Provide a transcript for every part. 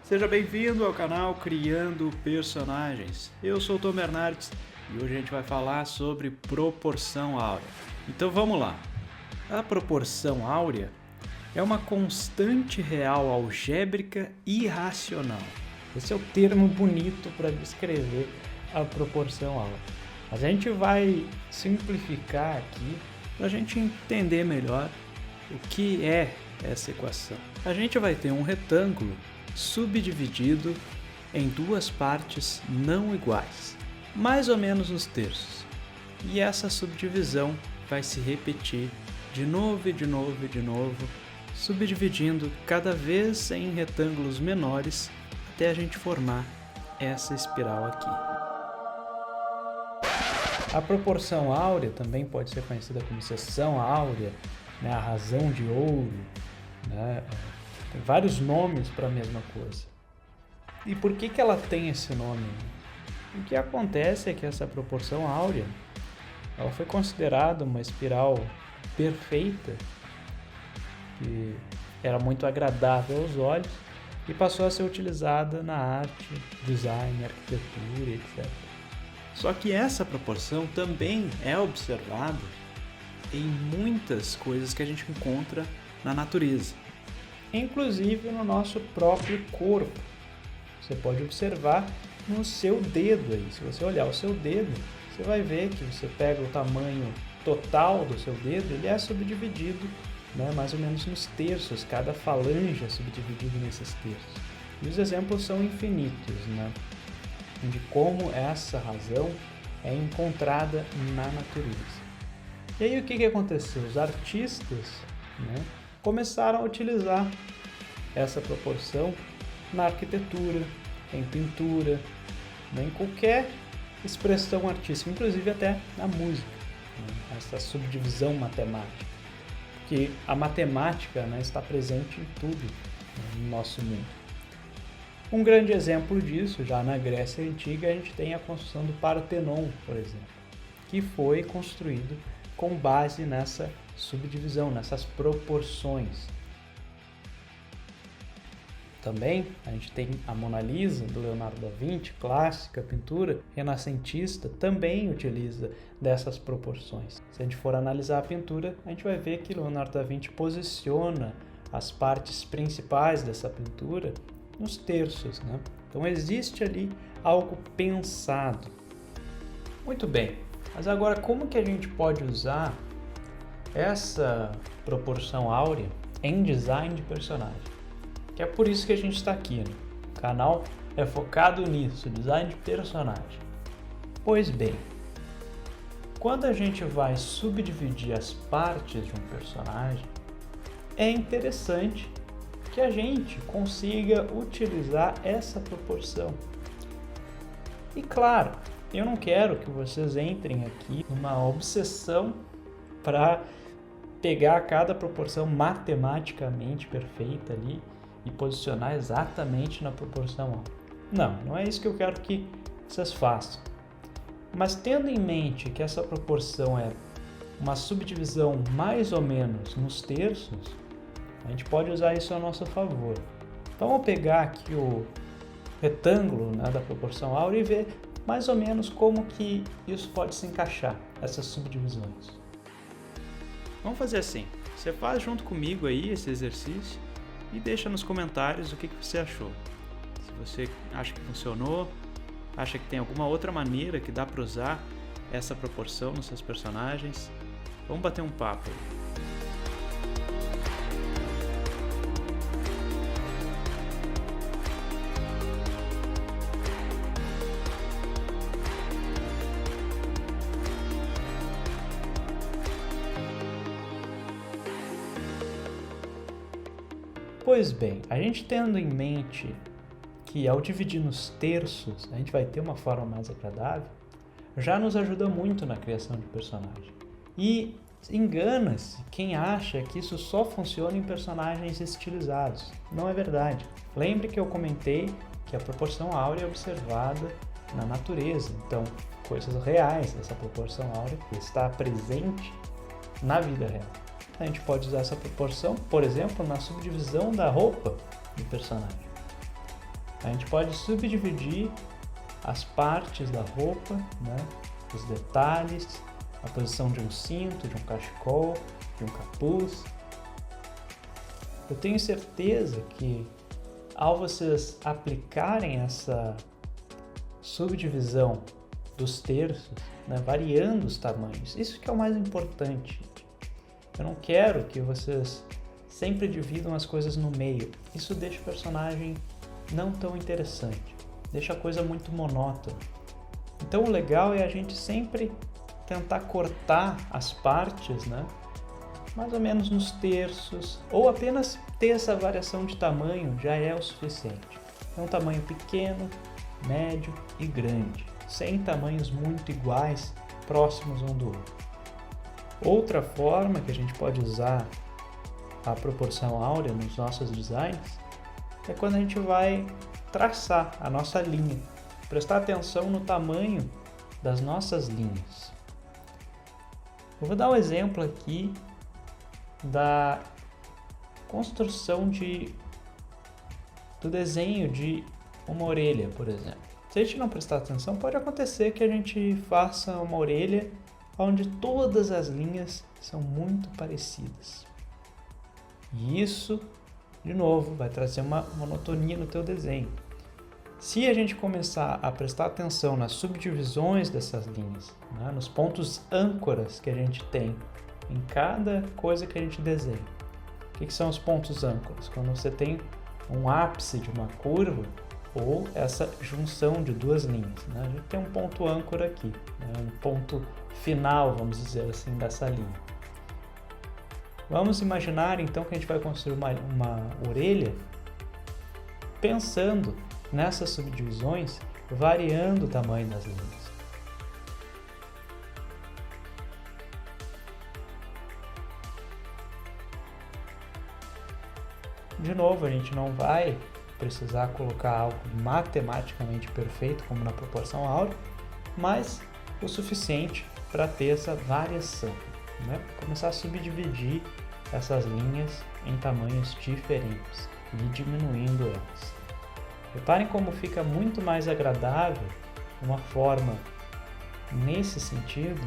Seja bem-vindo ao canal Criando Personagens. Eu sou o Tom Bernardes e hoje a gente vai falar sobre proporção áurea. Então vamos lá. A proporção áurea é uma constante real algébrica irracional. Esse é o termo bonito para descrever a proporção áurea. Mas a gente vai simplificar aqui para a gente entender melhor o que é essa equação. A gente vai ter um retângulo subdividido em duas partes não iguais, mais ou menos nos terços. E essa subdivisão vai se repetir de novo e de novo e de novo, subdividindo cada vez em retângulos menores até a gente formar essa espiral aqui. A proporção áurea também pode ser conhecida como seção áurea, né, a razão de ouro, né? Tem vários nomes para a mesma coisa. E por que ela tem esse nome? O que acontece é que essa proporção áurea ela foi considerada uma espiral perfeita, que era muito agradável aos olhos e passou a ser utilizada na arte, design, arquitetura, etc. Só que essa proporção também é observada em muitas coisas que a gente encontra na natureza, inclusive no nosso próprio corpo. Você pode observar no seu dedo aí. Se você olhar o seu dedo, você vai ver que você pega o tamanho total do seu dedo, ele é subdividido, né, mais ou menos nos terços, cada falange é subdividido nesses terços. E os exemplos são infinitos, né, de como essa razão é encontrada na natureza. E aí o que aconteceu? Os artistas, né, começaram a utilizar essa proporção na arquitetura, em pintura, né, em qualquer expressão artística, inclusive até na música, né, essa subdivisão matemática, porque a matemática, né, está presente em tudo, né, no nosso mundo. Um grande exemplo disso, já na Grécia Antiga, a gente tem a construção do Partenon, por exemplo, que foi construído com base nessa subdivisão, nessas proporções. Também a gente tem a Mona Lisa, do Leonardo da Vinci, clássica, pintura renascentista, também utiliza dessas proporções. Se a gente for analisar a pintura, a gente vai ver que Leonardo da Vinci posiciona as partes principais dessa pintura nos terços, né? Então existe ali algo pensado. Muito bem, mas agora como que a gente pode usar essa proporção áurea em design de personagem? Que é por isso que a gente está aqui, né? O canal é focado nisso, design de personagem. Pois bem, quando a gente vai subdividir as partes de um personagem, é interessante que a gente consiga utilizar essa proporção. E claro, eu não quero que vocês entrem aqui numa obsessão para pegar cada proporção matematicamente perfeita ali e posicionar exatamente na proporção. Não é isso que eu quero que vocês façam. Mas tendo em mente que essa proporção é uma subdivisão mais ou menos nos terços, a gente pode usar isso a nosso favor. Então, vamos pegar aqui o retângulo, né, da proporção áurea e ver mais ou menos como que isso pode se encaixar, essas subdivisões. Vamos fazer assim, você faz junto comigo aí esse exercício e deixa nos comentários o que você achou. Se você acha que funcionou, acha que tem alguma outra maneira que dá para usar essa proporção nos seus personagens, vamos bater um papo aí. Pois bem, a gente tendo em mente que ao dividir nos terços a gente vai ter uma forma mais agradável, já nos ajuda muito na criação de personagem. E engana-se quem acha que isso só funciona em personagens estilizados. Não é verdade. Lembre que eu comentei que a proporção áurea é observada na natureza, então coisas reais dessa proporção áurea está presente na vida real. A gente pode usar essa proporção, por exemplo, na subdivisão da roupa do personagem. A gente pode subdividir as partes da roupa, né? Os detalhes, a posição de um cinto, de um cachecol, de um capuz. Eu tenho certeza que ao vocês aplicarem essa subdivisão dos terços, né, variando os tamanhos, isso que é o mais importante. Eu não quero que vocês sempre dividam as coisas no meio. Isso deixa o personagem não tão interessante, deixa a coisa muito monótona. Então o legal é a gente sempre tentar cortar as partes, né? Mais ou menos nos terços, ou apenas ter essa variação de tamanho já é o suficiente. É um tamanho pequeno, médio e grande, sem tamanhos muito iguais, próximos um do outro. Outra forma que a gente pode usar a proporção áurea nos nossos designs é quando a gente vai traçar a nossa linha, prestar atenção no tamanho das nossas linhas. Eu vou dar um exemplo aqui da construção do desenho de uma orelha, por exemplo. Se a gente não prestar atenção, pode acontecer que a gente faça uma orelha onde todas as linhas são muito parecidas. E isso, de novo, vai trazer uma monotonia no teu desenho. Se a gente começar a prestar atenção nas subdivisões dessas linhas, né, nos pontos âncoras que a gente tem em cada coisa que a gente desenha. O que são os pontos âncoras? Quando você tem um ápice de uma curva ou essa junção de duas linhas, né? A gente tem um ponto âncora aqui, né? Um ponto final, vamos dizer assim, dessa linha. Vamos imaginar então que a gente vai construir uma orelha pensando nessas subdivisões, variando o tamanho das linhas. De novo, a gente não vai precisar colocar algo matematicamente perfeito, como na proporção áurea, mas o suficiente para ter essa variação, né? Começar a subdividir essas linhas em tamanhos diferentes e diminuindo elas. Reparem como fica muito mais agradável uma forma nesse sentido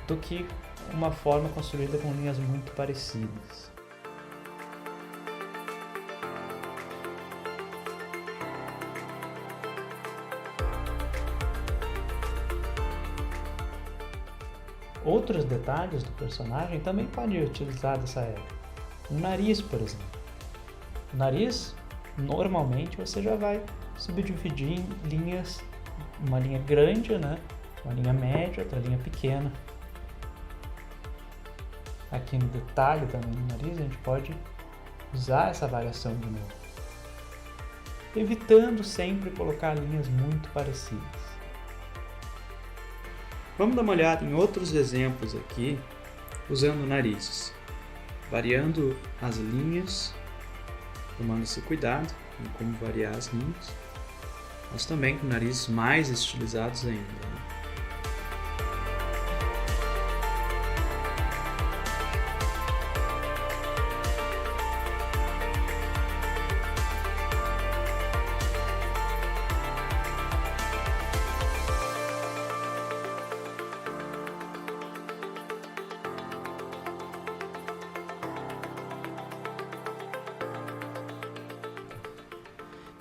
do que uma forma construída com linhas muito parecidas. Outros detalhes do personagem também podem utilizar dessa regra. O nariz, por exemplo. O nariz, normalmente, você já vai subdividir em linhas, uma linha grande, né? Uma linha média, outra linha pequena. Aqui no detalhe também do nariz, a gente pode usar essa variação de novo, evitando sempre colocar linhas muito parecidas. Vamos dar uma olhada em outros exemplos aqui, usando narizes, variando as linhas, tomando esse cuidado em como variar as linhas, mas também com narizes mais estilizados ainda, né?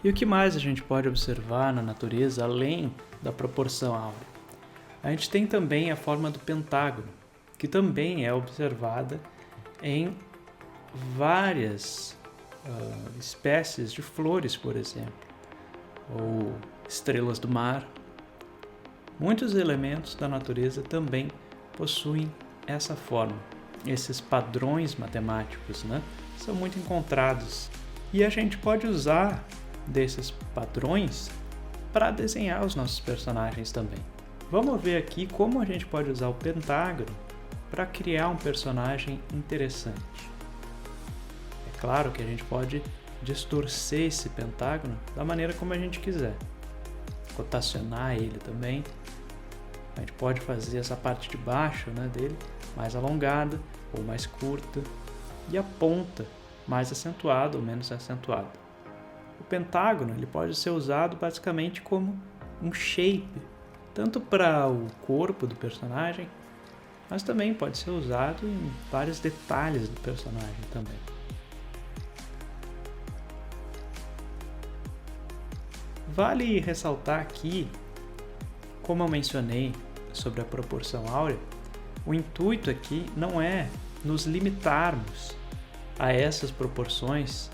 E o que mais a gente pode observar na natureza além da proporção áurea? A gente tem também a forma do pentágono, que também é observada em várias espécies de flores, por exemplo, ou estrelas do mar. Muitos elementos da natureza também possuem essa forma. Esses padrões matemáticos, né, são muito encontrados. E a gente pode usar desses padrões para desenhar os nossos personagens também. Vamos ver aqui como a gente pode usar o pentágono para criar um personagem interessante. É claro que a gente pode distorcer esse pentágono da maneira como a gente quiser, rotacionar ele também. A gente pode fazer essa parte de baixo, né, dele mais alongada ou mais curta, e a ponta mais acentuada ou menos acentuada. O pentágono ele pode ser usado basicamente como um shape, tanto para o corpo do personagem, mas também pode ser usado em vários detalhes do personagem também. Vale ressaltar aqui, como eu mencionei sobre a proporção áurea, o intuito aqui não é nos limitarmos a essas proporções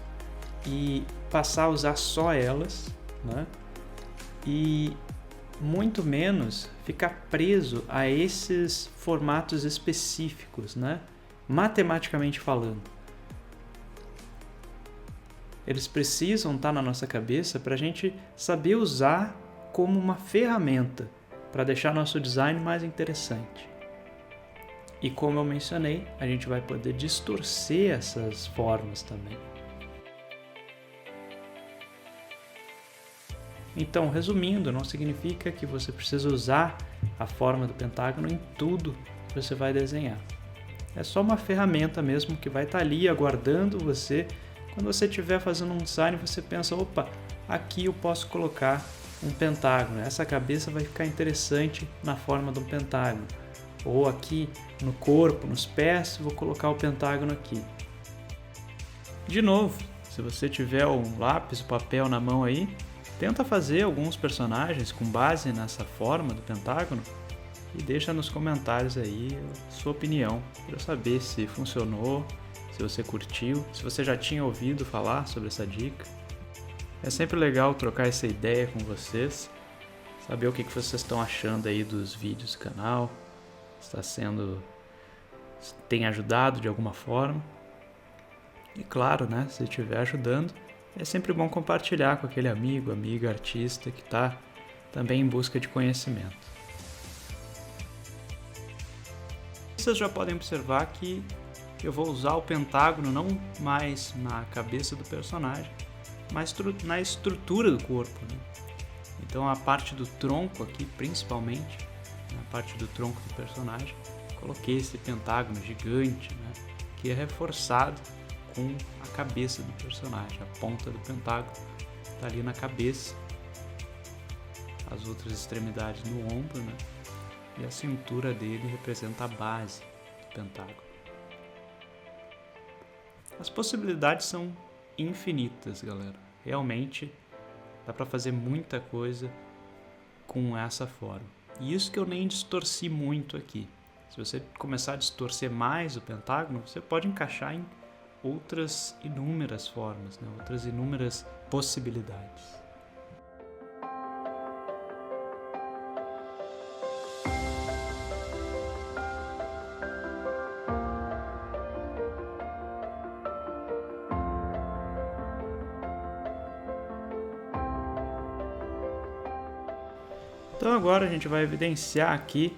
e passar a usar só elas, né? E muito menos ficar preso a esses formatos específicos, né? Matematicamente falando. Eles precisam estar na nossa cabeça para a gente saber usar como uma ferramenta para deixar nosso design mais interessante. E como eu mencionei, a gente vai poder distorcer essas formas também. Então, resumindo, não significa que você precisa usar a forma do pentágono em tudo que você vai desenhar. É só uma ferramenta mesmo que vai estar ali aguardando você. Quando você estiver fazendo um design, você pensa, opa, aqui eu posso colocar um pentágono. Essa cabeça vai ficar interessante na forma de um pentágono. Ou aqui no corpo, nos pés, vou colocar o pentágono aqui. De novo, se você tiver um lápis, um papel na mão aí, tenta fazer alguns personagens com base nessa forma do pentágono e deixa nos comentários aí a sua opinião para eu saber se funcionou, se você curtiu, se você já tinha ouvido falar sobre essa dica. É sempre legal trocar essa ideia com vocês, saber o que vocês estão achando aí dos vídeos do canal, se tem ajudado de alguma forma. E claro, né, se estiver ajudando, é sempre bom compartilhar com aquele amigo, amiga, artista que está também em busca de conhecimento. Vocês já podem observar que eu vou usar o pentágono não mais na cabeça do personagem, mas na estrutura do corpo, né? Então a parte do tronco aqui, principalmente, na parte do tronco do personagem, coloquei esse pentágono gigante, né, que é reforçado com a cabeça do personagem. A ponta do pentágono está ali na cabeça, as outras extremidades no ombro, né? E a cintura dele representa a base do pentágono. As possibilidades são infinitas, galera. Realmente dá para fazer muita coisa com essa forma. E isso que eu nem distorci muito aqui. Se você começar a distorcer mais o pentágono, você pode encaixar em outras inúmeras formas, né? Outras inúmeras possibilidades. Então agora a gente vai evidenciar aqui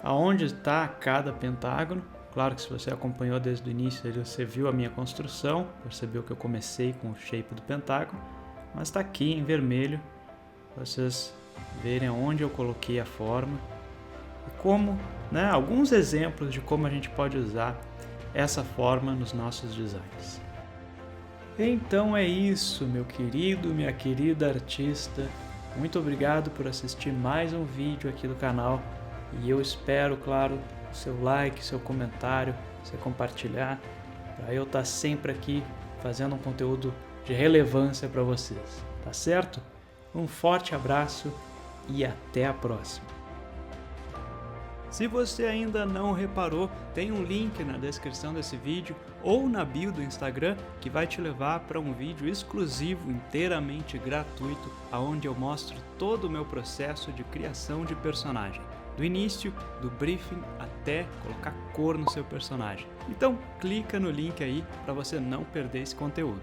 aonde está cada pentágono. Claro que se você acompanhou desde o início, você viu a minha construção, percebeu que eu comecei com o shape do pentágono, mas está aqui em vermelho, para vocês verem onde eu coloquei a forma e como, né, alguns exemplos de como a gente pode usar essa forma nos nossos designs. Então é isso, meu querido, minha querida artista. Muito obrigado por assistir mais um vídeo aqui do canal e eu espero, claro, seu like, seu comentário, você compartilhar, para eu estar sempre aqui fazendo um conteúdo de relevância para vocês, tá certo? Um forte abraço e até a próxima! Se você ainda não reparou, tem um link na descrição desse vídeo ou na bio do Instagram que vai te levar para um vídeo exclusivo, inteiramente gratuito, onde eu mostro todo o meu processo de criação de personagem. Do início, do briefing até colocar cor no seu personagem. Então clica no link aí para você não perder esse conteúdo.